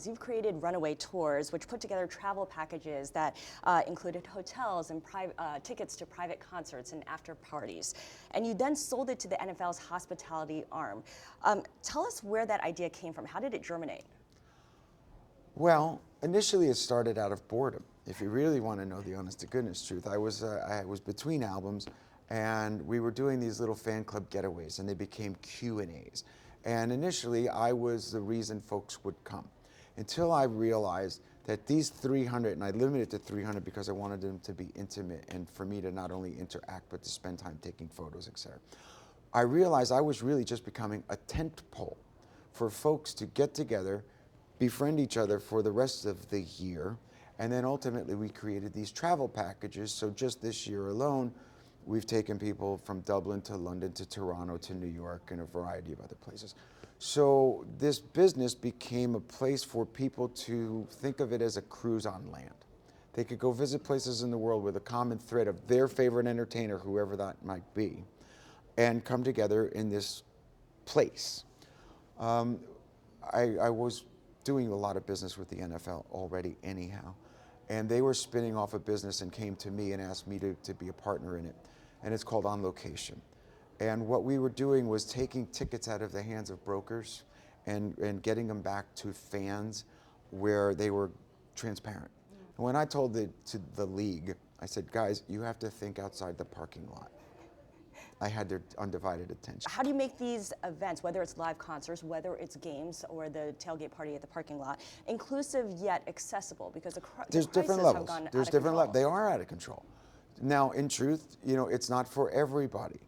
You've created Runaway Tours, which put together travel packages that included hotels and tickets to private concerts and after parties. And you then sold it to the NFL's hospitality arm. Tell us where that idea came from. How did it germinate? Well, initially it started out of boredom. If you really want to know the honest to goodness truth, I was between albums, and we were doing these little fan club getaways, and they became Q&As. And initially, I was the reason folks would come, until I realized that these 300, and I limited it to 300 because I wanted them to be intimate and for me to not only interact, but to spend time taking photos, etc. I realized I was really just becoming a tent pole for folks to get together, befriend each other for the rest of the year, and then ultimately we created these travel packages. So just this year alone, we've taken people from Dublin to London to Toronto to New York and a variety of other places. So this business became a place for people to think of it as a cruise on land. They could go visit places in the world with a common thread of their favorite entertainer, whoever that might be, and come together in this place. I was doing a lot of business with the NFL already anyhow, and they were spinning off a business and came to me and asked me to be a partner in it, and it's called On Location. And what we were doing was taking tickets out of the hands of brokers and getting them back to fans where they were transparent. And when I told the league, I said, guys, you have to think outside the parking lot. I had their undivided attention. How do you make these events, whether it's live concerts, whether it's games, or the tailgate party at the parking lot, inclusive yet accessible? Because there's different levels. There's different levels. They are out of control. Now, in truth, it's not for everybody.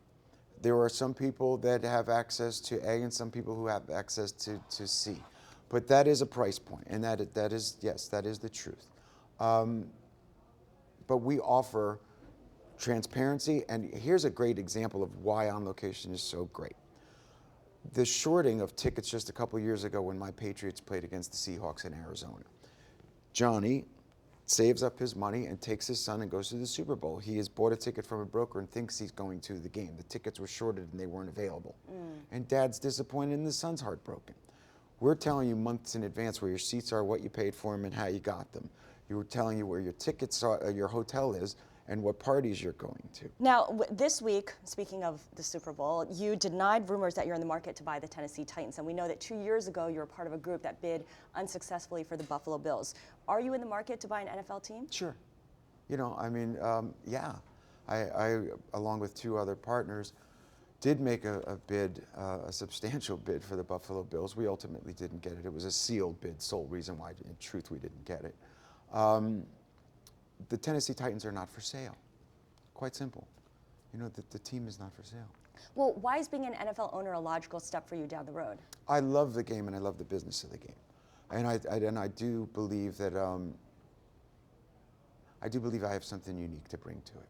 There are some people that have access to A and some people who have access to C. But that is a price point, and that is, yes, that is the truth. But we offer transparency, and here's a great example of why On Location is so great. The shorting of tickets just a couple years ago when my Patriots played against the Seahawks in Arizona. Johnny saves up his money and takes his son and goes to the Super Bowl. He has bought a ticket from a broker and thinks he's going to the game. The tickets were shorted and they weren't available. And Dad's disappointed and the son's heartbroken. We're telling you months in advance where your seats are, what you paid for them, and how you got them. We're telling you where your tickets are, your hotel is, and what parties you're going to. Now, this week, speaking of the Super Bowl, you denied rumors that you're in the market to buy the Tennessee Titans. And we know that 2 years ago, you were part of a group that bid unsuccessfully for the Buffalo Bills. Are you in the market to buy an NFL team? Sure. Yeah. I, along with 2 other partners, did make a bid, a substantial bid for the Buffalo Bills. We ultimately didn't get it. It was a sealed bid, sole reason why, in truth, we didn't get it. The Tennessee Titans are not for sale. Quite simple. The team is not for sale. Well, why is being an NFL owner a logical step for you down the road? I love the game and I love the business of the game. And I do believe that I have something unique to bring to it.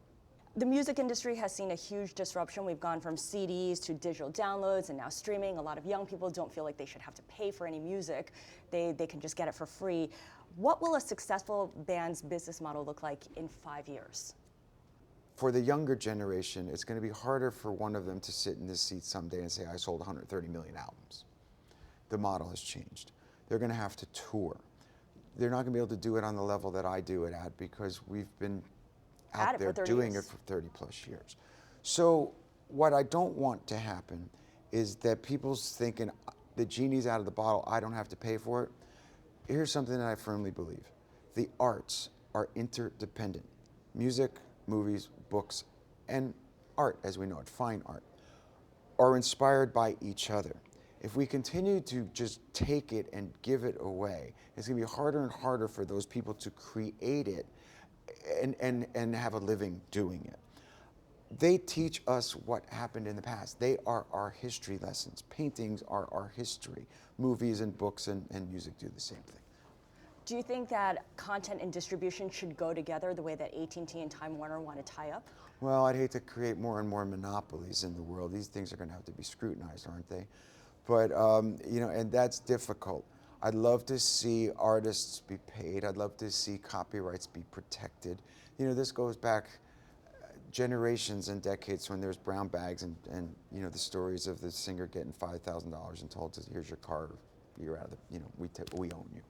The music industry has seen a huge disruption. We've gone from CDs to digital downloads and now streaming. A lot of young people don't feel like they should have to pay for any music. They can just get it for free. What will a successful band's business model look like in 5 years? For the younger generation, it's going to be harder for one of them to sit in this seat someday and say, I sold 130 million albums. The model has changed. They're going to have to tour. They're not going to be able to do it on the level that I do it at because we've been out there doing it for 30 plus years. So what I don't want to happen is that people's thinking the genie's out of the bottle, I don't have to pay for it. Here's something that I firmly believe. The arts are interdependent. Music, movies, books, and art, as we know it, fine art, are inspired by each other. If we continue to just take it and give it away, it's going to be harder and harder for those people to create it and have a living doing it. They teach us what happened in the past. They are our history lessons. Paintings are our history. Movies and books and music do the same thing. Do you think that content and distribution should go together the way that AT&T and Time Warner want to tie up? Well, I'd hate to create more and more monopolies in the world. These things are going to have to be scrutinized, aren't they? But, and that's difficult. I'd love to see artists be paid. I'd love to see copyrights be protected. This goes back generations and decades when there's brown bags and the stories of the singer getting $5,000 and told, here's your car, you're out of we own you.